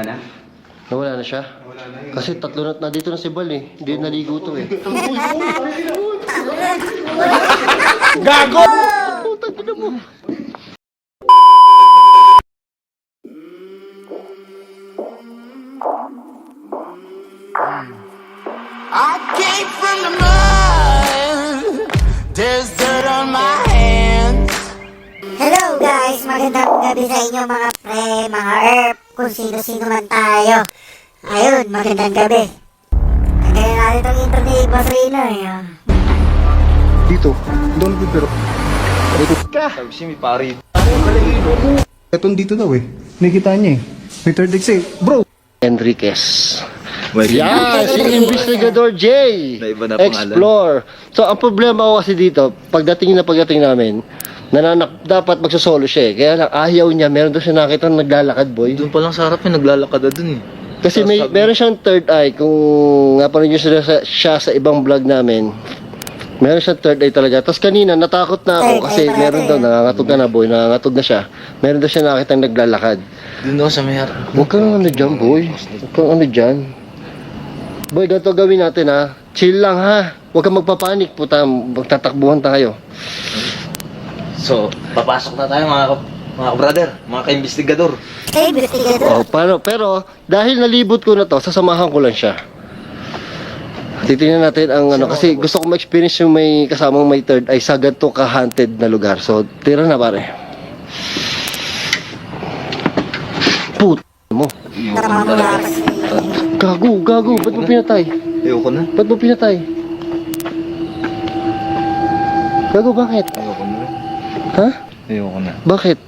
Nawala na siya? Kasi tatlo na dito na si Bal eh. Hindi naligo to eh. Gago! Putang ina mo. I came from the mud. There's dirt on my hands. Hello guys! Magandang gabi sa inyo mga pre, mga herp, kung sino-sino man tayo. Ayun, magandang gabi. Tagayin natin itong intro ni Boss Rino eh. Dito, doon ko pero Sabi siya may pari. etong dito daw eh. Nakikita niya eh. May third exit. Bro! Enriquez. Well, Yan! Si Investigador J! Naiba na pangalan. Explore! So, ang problema ko kasi dito, pagdating namin, dapat magsosolo siya eh. Kaya lang, ayaw niya. Meron doon siya nakita na naglalakad, boy. Doon pa lang sa harap yung naglalakad na dun eh. Kasi meron siyang third eye. Kung napanood niyo siya sa ibang vlog namin, meron siyang third eye talaga. Tapos kanina, natakot na ako kasi meron daw, nangangatog na boy, nangangatog na siya. Meron daw siya nakita na naglalakad. Doon daw sa may harap. Huwag kang ano dyan, boy. Huwag kang ano dyan. Boy, ganito gawin natin ha. Chill lang ha. Huwag kang magpapanik, puta. Magtatakbuhan tayo. So, papasok na tayo mga brother, mga ka-investigador. Hey, investigador! Oh, pero dahil nalibot ko na to, sasamahan ko lang siya. Titingnan natin ang ano, kasi gusto ko ma-experience yung may kasamang may third eye sa ganito ka-haunted na lugar. So, tira na pare. Put mo. Tama mo na. Gago. Ba't mo pinatay? Ayoko na. Ba't mo pinatay? Gago, bakit? Ayoko na. Ha? Ayoko na. Bakit?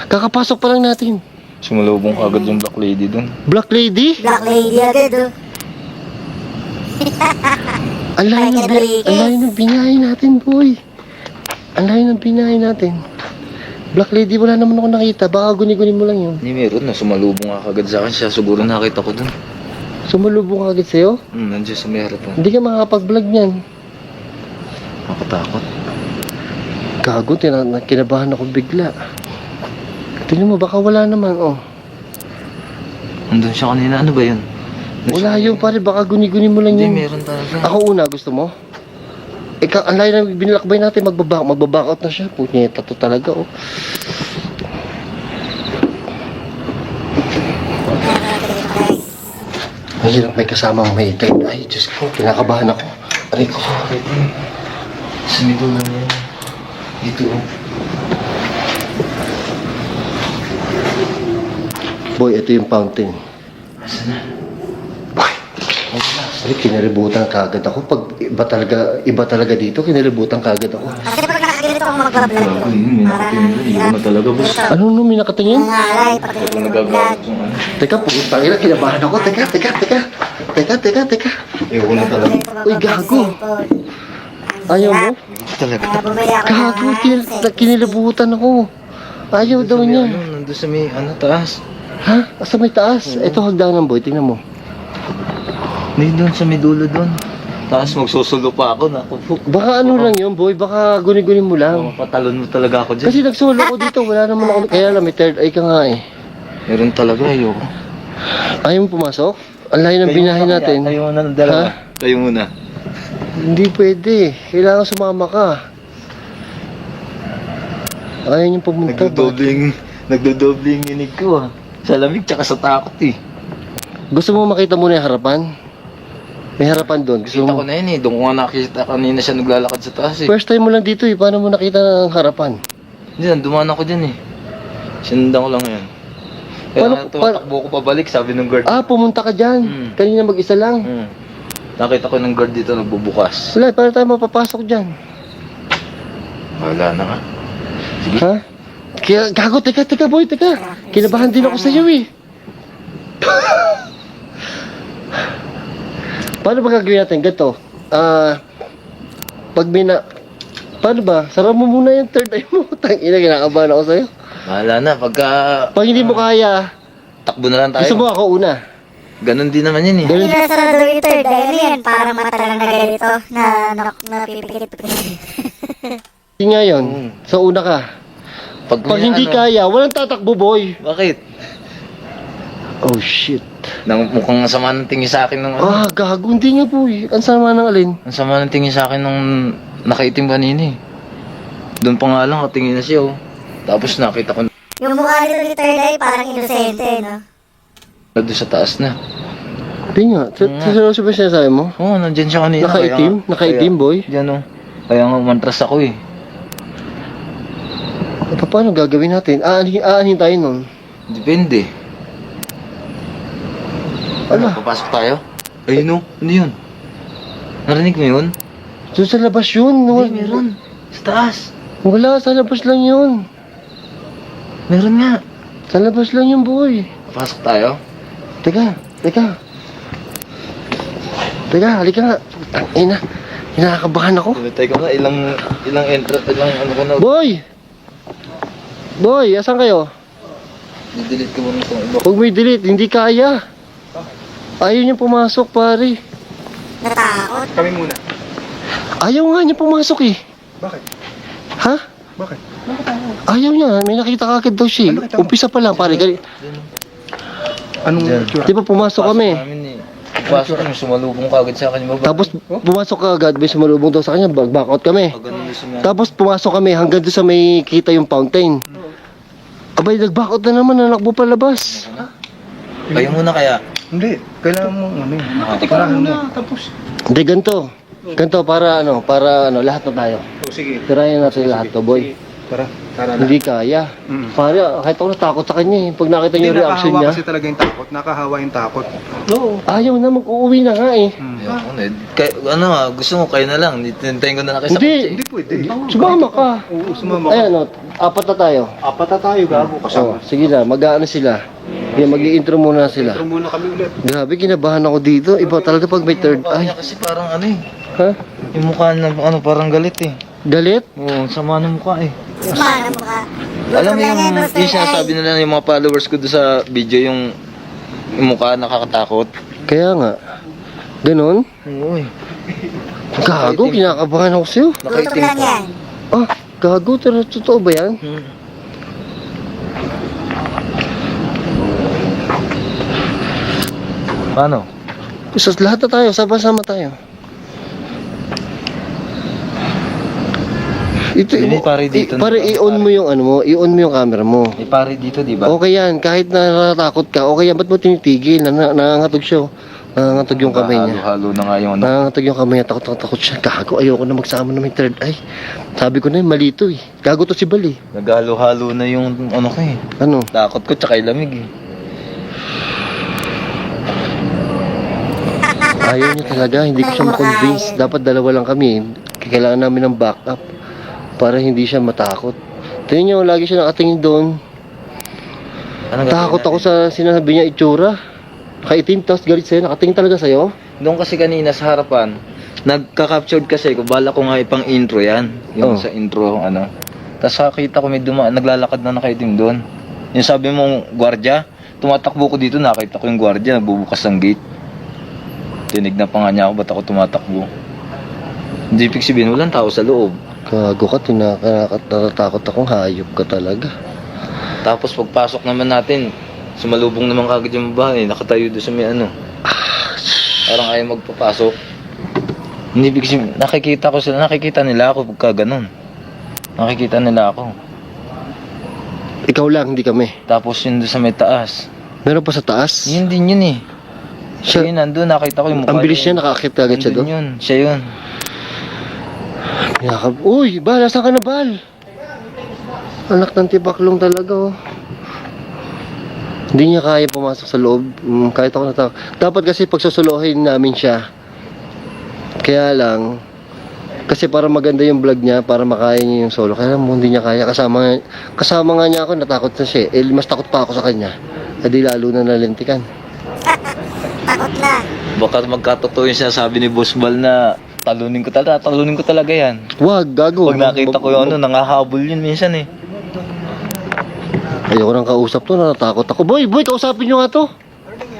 Kakapasok pa lang natin. Sumalubong ka agad yung black lady dun. Black Lady? Black lady agad oh. Ang layo ng binahe natin, boy. Ang layo ng binahe natin. Black Lady, wala naman ako nakita. Baka guni-guni mo lang yun. Hindi meron na, sumalubong ka agad sa akin siya. Siguro nakita ko dun. Sumalubong ka agad sa'yo? Nandiyan sa may harapan. Hindi ka makakapag-vlog niyan. Makatakot. Gago, kinabahan ako bigla. Tingnan mo, baka wala naman, oh. Nandun siya kanina, ano ba yun? Wala yun, pare. Baka guni-guni mo lang Hindi, yun. meron talaga. Ako una, gusto mo? Ikaw, ang layo na binilakbay natin, magbaback out na siya. Punyeta to talaga, oh. Mahirap may kasamang may third eye. Diyos ko, kinakabahan ako. Aray ko. Sa middle lang yan. Dito oh. Boy, ito yung fountain. Asa na? Boy, ay, kinaributan kagad ako. Pag iba talaga dito, kinaributan kagad ako. Kasi pag nakaganito akong magbablog ko, May nakatingin na. Hindi ko na talaga boss. Ano nung may nakatingin? nangalay pag Kung ganito nagagawa mag-vlog. ko kung ano. Teka, putang ina, kinabahan ako. Teka. Ayoko na talaga. Uy, gago. Ayaw mo? Talaga. Bumili ako Gago, headset. kinilibutan ako. Ayaw daw niya. Nandun sa may taas. Ha? Asa may taas? Ito hagdanan, boy. Tingnan mo. May doon sa may dulo doon. Tapos magsusulo pa ako na. Baka ano lang yun, boy. Baka guni-guni mo lang. Patalon mo talaga ako dyan. Kasi nagsolo ko dito. Wala naman ako. Kaya lang, may third eye ka nga eh. Meron talaga, ayoko. Ayaw mo pumasok? Ang layo ng binahe natin. Kayo muna ng dalawa. Ha? Kayo muna. Hindi pwede. Kailangan sumama ka. Ayaw niyong pumunta. Nagdodobling inig ko ah. Sa lamig tsaka sa takot eh. Gusto mo makita muna yung harapan? May harapan doon. Gusto Kita mo? ko na yun eh. Doon ko nga nakita kanina siya naglalakad sa taas eh. First time mo lang dito eh. Paano mo nakita ng harapan? Diyan, dumaan ako dyan eh. Sinundan ko lang yan. Kaya Paano- tumatakbo ko pabalik, sabi ng guard. Ah, pumunta ka dyan. Kanina mag-isa lang. Nakita ko ng guard dito nagbubukas. Wala, paano tayo mapapasok dyan? Wala na nga. Ha? Kaya, gago, teka boy, teka. Kinabahan din ako sa iyo eh. Paano ba gagawin natin? Ganito. Paano ba? Sara mo muna yung third eye mo. Tangina, kinakabahan ako sa'yo. Wala na, pagka Pag hindi mo kaya, takbo na lang tayo. gusto mo ako una. Ganun din naman yun eh. Ganun. Sarado yung third eye. Ano yan? Parang mata lang na ganito. Na pipikit. Hindi nga yun. So, una ka. Pag may hindi ano, kaya, walang tatakbo, boy. Bakit? Oh, shit. Nang mukhang sama ng tingin sa akin nung ano. Ah, gago. Hindi nga po eh. Ang sama ng alin. Ang sama ng tingin sa akin nung nakaitim kanina eh. Doon pa nga lang, katingin na siya oh. Tapos nakita ko Yung mukha nito ni Third Eye parang inosente, no? na doon sa taas na. Hindi nga. Seryoso ba siya sinasabi mo? Oo, nandyan siya kanina. Nakaitim? Nakaitim, boy? Diyan oh. Kaya nga umantras ako eh. Paano gagawin natin? Aanhin tayo nun. Depende. Ala. Papasok tayo? Ayun oh, ano yun? Narinig mo yun? Doon sa labas yun. Hindi, meron. Sa taas. Wala, sa labas lang yun. Meron nga. Sa labas lang yun, boy. Papasok tayo? Teka. Halika nga. Ina. Hinakabahan ako. Tumitay ko nga, ilang ano ko na. Boy, asan kayo? Didelete ko muna itong iba. Huwag mo i-delete, hindi kaya. Ayaw niya pumasok, pare. Natakot. Kami muna. Ayaw nga niya pumasok eh. Bakit? Ha? Bakit? Ayaw niya, may nakita ka agad daw siya. Ano nakita mo? Umpisa pa lang, pare. Anong Diyan. itsura? Di ba pumasok kami? Pasok kami, sumalubong ka agad sa akin yung baba. Tapos pumasok ka agad, may sumalubong daw sa kanya, back out kami. Pag ganun yung sumaya. Tapos pumasok kami hanggang doon sa may kita yung fountain. Abay, nag-back out na naman, nanakbo palabas. Kayo muna kaya. Hindi. Kailangan mo ano yun. Nakatikaw muna. Tapos. Hindi, ganito. Ganito, para lahat na tayo. Oh, sige. Tirayan natin lahat to, boy. Tara na. Hindi kaya. Mm. Pare, kahit ako natakot sa kanya eh. Pag nakita niyo Hindi, yung reaction nakahawa niya. kasi talaga yung takot. Nakahawa yung takot. Oo. Ayaw na, mag-uuwi na nga eh. Ayoko na. Kaya, ano nga, gusto mo kayo na lang. Hintayin ko na lang kayo sa Hindi. kotse. Hindi pwede. Sumama ka. Oo, sumama ka. Ayan o, apat na tayo. Apat na tayo, gago Oh, sige na, mag-aano sila. Kaya mag-i-intro muna sila. Intro muna kami ulit. Grabe, kinabahan ako dito. Iba talaga pag may third Mukha niya eye. kasi parang ano eh. Ha? Yung mukha na parang galit eh. Galit? Oo, sama ng mukha eh. Sumara mukha. Alam mo Gutom lang yan, yung Third Eye. sinasabi nila yung mga followers ko doon sa video yung mukha nakakatakot. Kaya nga. Ganon? Oo eh. Gago, kinakabahan ako sa'yo. Gutom Nakaitim lang pa. yan. Ah, gago, totoo ba yan? Paano? Sa lahat na tayo, sama-sama tayo. Ito, Hindi, pare, dito na pare, tayo, i-on pare. mo yung ano mo, i-on mo yung camera mo. May pare dito, di ba? Okay yan, kahit na natatakot ka, okay yan, ba't mo tinitigil? Nangangatog siya, oh. Nangangatog yung kamay niya. Halo-halo na nga yung ano. Nangangatog yung kamay niya, takot siya. Gago, ayoko na magsama na may third eye. Sabi ko na yun, mali to eh. Gago to si Bali. Naghalo-halo na yung ano ko eh. Ano? Takot ko tsaka yung lamig eh. Ayaw niya talaga, hindi ko siya ma-convince. Dapat dalawa lang kami. Kailangan namin ng backup para hindi siya matakot. Tingnan niyo, lagi siya nakatingin doon. Ano gagawin Takot ako natin? sa sinabi niya itsura. Nakaitim, tapos galit sa'yo. Nakatingin talaga sa'yo. Doon kasi kanina sa harapan, nagka-captured kasi ko, bala ko nga ipang intro yan. Yung Oh. sa intro, ano. Tapos nakita ko may naglalakad na nakaitim doon. Yung sabi mong gwardiya, tumatakbo ko dito, nakita ko yung gwardiya, nagbubukas ng gate. Tinignan pa nga niya ako, ba't ako tumatakbo? Hindi ibig sabihin, walang tao sa loob. Gago ka, natatakot akong hayop ka talaga. Tapos pagpasok naman natin, sumalubong naman kagad yung babae, nakatayo doon sa may ano. Parang ayaw magpapasok. Hindi ibig sabihin, nakikita nila ako pagka ganun. Nakikita nila ako. Ikaw lang, hindi kami. Tapos yun doon sa may taas. Meron pa sa taas. Yun din yun eh. Siya Siya, yun, nandun, nakita ko yung mukha ang bilis niya, nakakit agad siya Nandun doon. yun, siya yun. Uy, Bal, nasaan ka na, Bal? Anak ng tibaklong talaga, oh. Hindi niya kaya pumasok sa loob. Kahit ako natakot. Dapat kasi pagsusuluhin namin siya. Kaya lang, kasi para maganda yung vlog niya, para makaya niya yung solo. Kaya mo, hindi niya kaya. Kasama nga niya ako, natakot na siya. Mas takot pa ako sa kanya. Hindi lalo na nalintikan. Takot na. Baka magkatotoo yung sinasabi ni Boss Bal na talunin ko talaga yan. Wag, gago. Pag nakita ko yung ano, nangahabol yun minsan eh. Ayoko nang kausap to, natatakot ako. Boy, kausapin nyo nga to.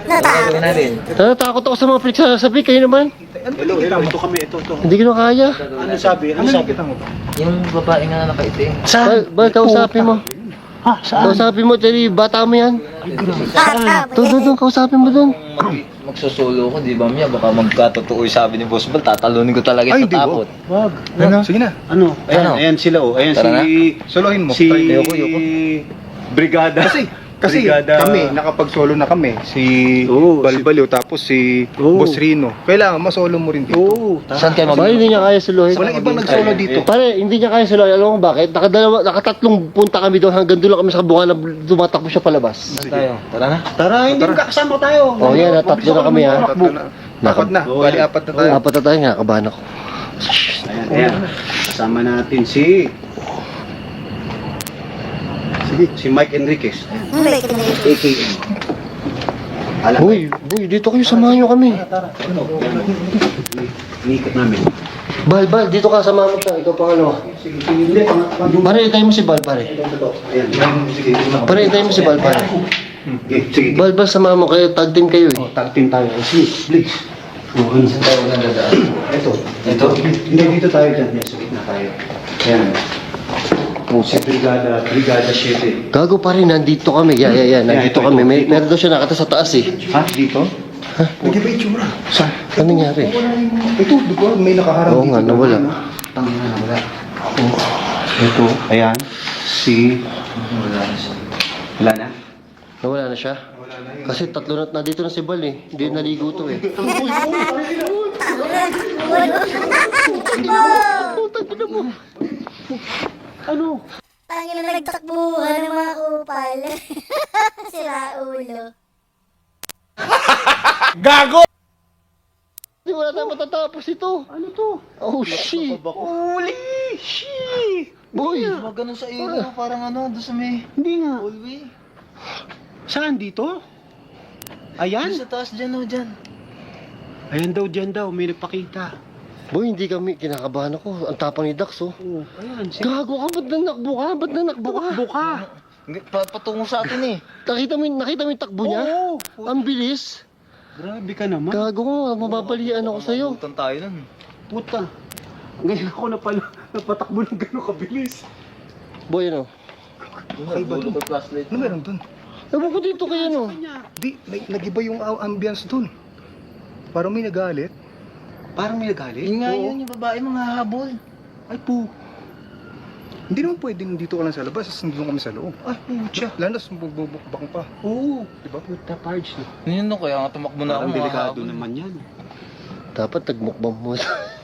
Natakot. natin? Natatakot ako sa mga pinagsasabi. Kayo naman. Hello, ito kami, ito. Hindi ko na kaya. Ano sabi? Ano sabi? Yung babae nga nakaitim. Bal, kausapin mo. Ha? Saan? Kausapin mo, Terry. Bata mo yan. Bata, Doon, kausapin mo doon. Magsosolo ko, di ba, Mia? Baka magkatotoo yung sabi ni Boss Bal, tatalunin ko talaga Ay, sa hindi takot. Wag. Ano? Sige na. Ano? Ayan, Ano? ayan sila oh. Ayan Tara si... Solohin mo. Si... Ayoko. Brigada. Kasi Brigada. kami, nakapag-solo na kami. Si Oo, Balbaliw, tapos si Oo. Boss Rino. Kailangan masolo mo rin dito. Oo. Saan kayo Bakit hindi niya kaya suluhin? Walang ibang nagsolo dito. Pare, hindi niya kaya suluhin. Alam mo bakit? Nakatatlong punta kami doon. Hanggang doon lang kami sa kabungan na tumatakbo siya palabas. Saan tayo? Tara na. Tara, hindi magkakasama tayo. Oh, yan. Tatlo na kami, ha. Tatlo na. Apat na. Oo, Bali, yan. apat na tayo. Apat na tayo nga. Kabahan ako. Ayan. Kasama natin si... Sige, si Mike Enriquez. AKM. Alam mo, Boy, dito kayo. Samahan niyo kami. iniikot namin. Bal, dito ka. Samahan mo siya. Ikaw pangalawa. Sige, hindi. Pare, itay mo si Bal, pare. Ayan, sige. Pare, itay mo si Bal, pare. Sige. Bal, samahan mo kayo. Tag team kayo, eh. Tag team tayo. Sige, please. Oo, ano? Saan tayo nagdadaan? Ito. Ito? Hindi, dito tayo dyan. Yes, sige na tayo. Ayan. Si Brigada 7. Gago pa rin, nandito kami. Yan. Nandito ito, kami. ito. Meron daw siya nakata sa taas, eh. Ha? Dito? Nag-iba yung tsura. Saan? Ano nangyari? Ito, di ba? May nakaharang Oo dito. nga, nawala. Tangina na, wala. Ito, ayan. Si... Wala na siya. Wala na? Nawala na siya? Kasi tatlo na dito na si Bal, eh. Hindi naligo to, eh. Ano? Tangin na nagtakbuhan ng mga kupal. Sira ulo. Hindi, wala na matatapos ito. Ano to? Oh, shit. Holy shit! Boy. Mga ganun sa iyo, parang ano, doon sa may Hindi nga. hallway. Saan dito? Doon Ayan? sa taas dyan, oh, dyan. Ayan daw, dyan daw. May nagpakita. Boy, hindi kami. Kinakabahan ako. Ang tapang ni Dax, oh. Oo, ayan. Gago ka. Ba't nanakbo ka? Ba't nanakbo ka? Buka! Patungo sa atin eh. Nakita mo yung takbo niya? Oo! Ang bilis. Grabe ka naman. Gago ka. Mababalian ako sa'yo. Putan tayo nun. Puta. Ngayon ako napatakbo ng gano'ng kabilis. Boy, ano? Ay, ba ito? Flashlight. Ano meron dun? Ewan ko dito kayo, no? Di, nag-iba yung ambience dun. Parang may nagalit. Parang may nagalit. Yun nga yun, yung babae mga habol. Ay po. Hindi naman pwedeng dito ka lang sa labas, nandun kami sa loob. Ay, putya. Landas, bubukbang pa. Oo. Diba? Puta, Pards. Yun no, kaya nga tumakbo na ako Parang mga delikado habol. naman yan. Dapat nagmukbang mo.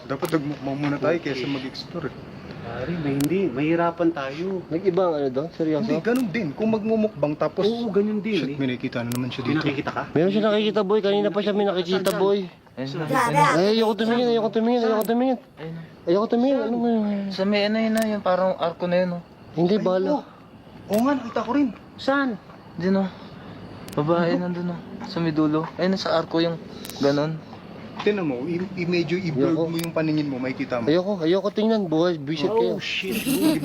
Dapat nagmukbang muna tayo kaysa mag-explore. Pare, hindi. Mahirapan tayo. Nag-ibang ano doon? Hindi, Seryoso? ganun din. Kung magmumukbang tapos... Oo, ganyan din. Shit, may nakikita na naman siya May dito. nakikita ka? Meron siya nakikita, boy. Kanina pa siya may nakikita, boy. Ayun na. Grabe. Ay, ayoko tumingin. Ayoko tumingin. Ano mo yun? Sa may ano yun na, yung parang arko na yun, oh. Hindi, bala. Oo nga, nakita ko rin. Saan? Diyan, oh. Babae nandun, oh. Sa may dulo. Ayun, sa arko yung ganon. Tinan mo, medyo i-blur Ayoko. mo yung paningin mo, makikita mo. Ayoko tingnan. Buhay, visit kayo. Oh, shit. May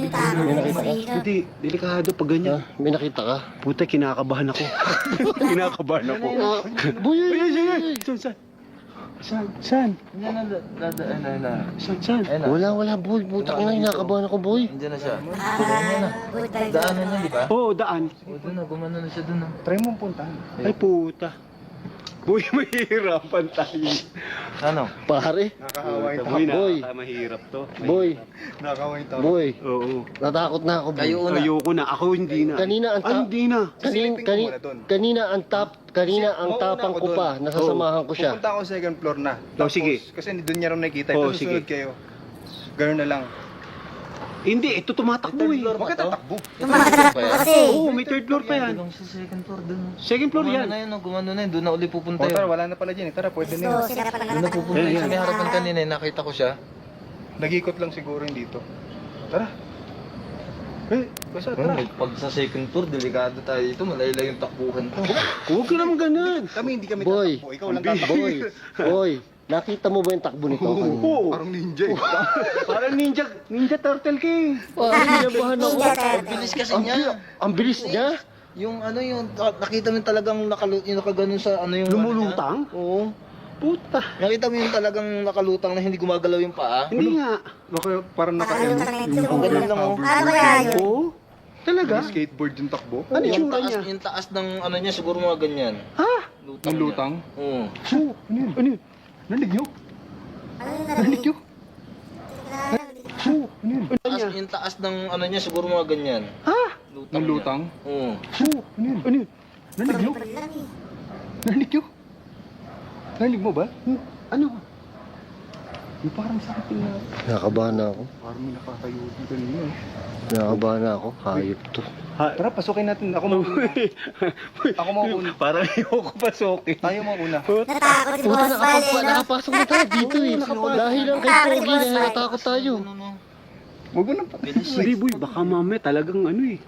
nakita ka? Hindi, delikado pag ganyan. Ha? May nakita ka? Puta, kinakabahan ako. kinakabahan ako. Boy, Ay, sige. Saan? Saan? Diyan na, ayun na. Saan? Ayun na. wala, boy. Putak na, hinakabahan ako, boy. Diyan na siya. Good vibes. Daanan niya, di ba? Oo, daan. O, doon na, gumano na siya doon, oh. Try mo puntahan. Ay, puta. Boy, mahirapan tayo. Ano? Pare. Nakakawa yung Boy, tao. Boy. mahirap to. Boy. Nakakawa yung tao. Boy. Oo. Natakot na ako, boy. Kayo una. Ayoko na. Ako hindi na. Kanina ang Ay, hindi na. Silipin ko muna doon. Kanina ang Mauna tapang ako ko doon. pa. Nasasamahan ko siya. Pupunta ako sa second floor na. Oh, sige. Kasi doon niya rin nakikita. Oh, Ito susunod sige. kayo. Ganoon na lang. Hindi, ito tumatakbo eh. Huwag ka tatakbo. Tumatakbo kasi. Oo, may third floor pa yan. Doon sa second floor doon, oh. Second floor Gumano yan. na yun, oh. Gumano na yun. Doon na uli pupunta O tara, yun. wala na pala dyan eh. Tara, pwede na So, yun. sila pala Doon na pupunta yun. Sa may harapan kanina, eh, nakita ko siya. Nag-ikot lang siguro yung dito. Tara. Basta Oh, tara. pag sa second floor, delikado tayo dito. Malayla yung takbuhan ko. Huwag ka naman ganun. Kami hindi kami Boy. tatakbo. Ikaw lang tatakbo. Boy, nakita mo ba yung takbo nito? Oo. Parang ninja eh. Parang ninja turtle ka eh. Kinabahan ako. Ninja turtle. Bilis kasi niya. Ang bilis niya. Yung ano yung nakita mo yung talagang yung nakaganon sa ano yung Lumulutang? Oo. Puta. Nakita mo yung talagang nakalutang na hindi gumagalaw yung paa. Hindi nga. Baka parang Nakalimutan lang yung Ang ganun lang, oh. Ano kaya yun? Oo. Talaga? May skateboard yung takbo? Ano Yung yung taas, yung taas ng ano niya, siguro mga ganyan. Ha? Lutang Ang niya. lutang? Oo. Oo, ano yun? Ano yun? Narinig nyo? Ano yung Narinig narinig? nyo? Oo, ano yun? Yung taas ng ano niya, siguro mga ganyan. Ha? Lutang Ang niya. lutang? Oo. Oo, ano yun? Ano yun? Narinig nyo? Parang lang eh. Narinig nyo? Narinig mo ba? Ano? Yung parang sakit yung na... Nakakabahan na ako. Parang may nakatayo dito niyo. Nakakabahan na ako. Hayop to. Tara, pasukin natin. Ako mauna. Ako mauna. Parang ayoko pasukin. Tayo mauna. Natakot si Puta, Boss Val eh, no? nakapasok na tayo dito eh. Dahil lang kay Pogi na natakot tayo. Huwag mo nang Hindi boy, baka mamaya talagang ano eh.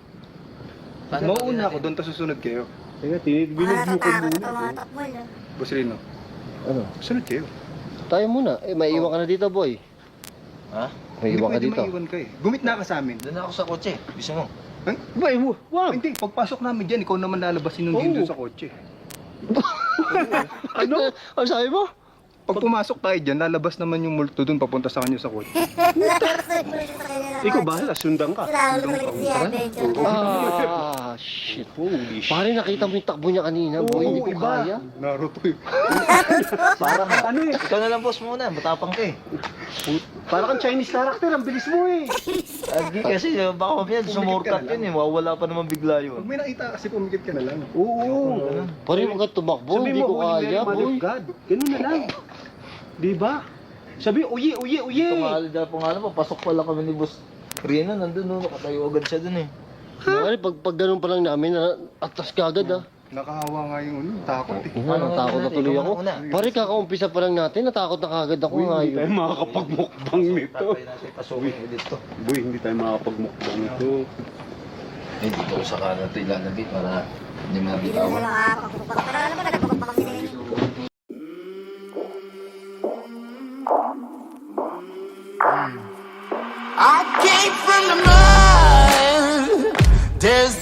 Mauna ako doon, tapos susunod kayo. Teka, Nakakatakot binubukod ang muna. mga takbol, no? Boss Rino, Ano? susunod kayo. Tayo muna. Eh, may iwan ka na dito, boy. Ha? May iwan ka Hindi dito. pwede maiwan ka eh. Gumit na ka sa amin. Doon ako sa kotse. Bisa mo. Bay mo, wag! Hindi, pagpasok namin dyan, ikaw naman lalabasin nung Oo. doon sa kotse. Ano? Ano sabi mo? Pag pumasok tayo dyan, lalabas naman yung multo doon papunta sa kanya sa kotse. Ikaw bahala, sundan ka. Lalo na ulit si Adventure. Ah, shit. Holy shit. Pare, nakita mo yung takbo niya kanina, boy. Hindi ko kaya. Naruto yun. Parang ano eh. Ikaw na lang boss muna. Matapang ka eh. Parang kang Chinese character, ang bilis mo eh. Agi kasi baka mamaya sumurkat yun eh. Mawawala pa naman bigla Pag yun. may nakita kasi pumikit ka na lang. Oo. Pare, huwag ka tumakbo. Hindi ko Holy kaya, Mary, Mother boy. of God. Ganun na lang. Di ba? Sabi, uye, uye, uye. Tumahal dahil pangalan mo. Pasok pala kami ni boss Rino. Nandun no. Nakatayo agad siya dun eh. Pare, pag ganun pa lang namin, atas ka agad ah. Nakahawa nga yung takot eh. Natakot na tuloy ako. Pare, kakaumpisa pa lang natin, natakot na kagad ako Uy, hindi ngayon. tayo makakapagmukbang nito. Tatay natin pasukin ulit to. Boy, hindi tayo makakapagmukbang nito. Eh, dito ko sa kanan ito ilalagay para hindi Dito na mabitawan. lang ako. Pero alam mo, nagpapakpak sila yun. I came from the mud. There's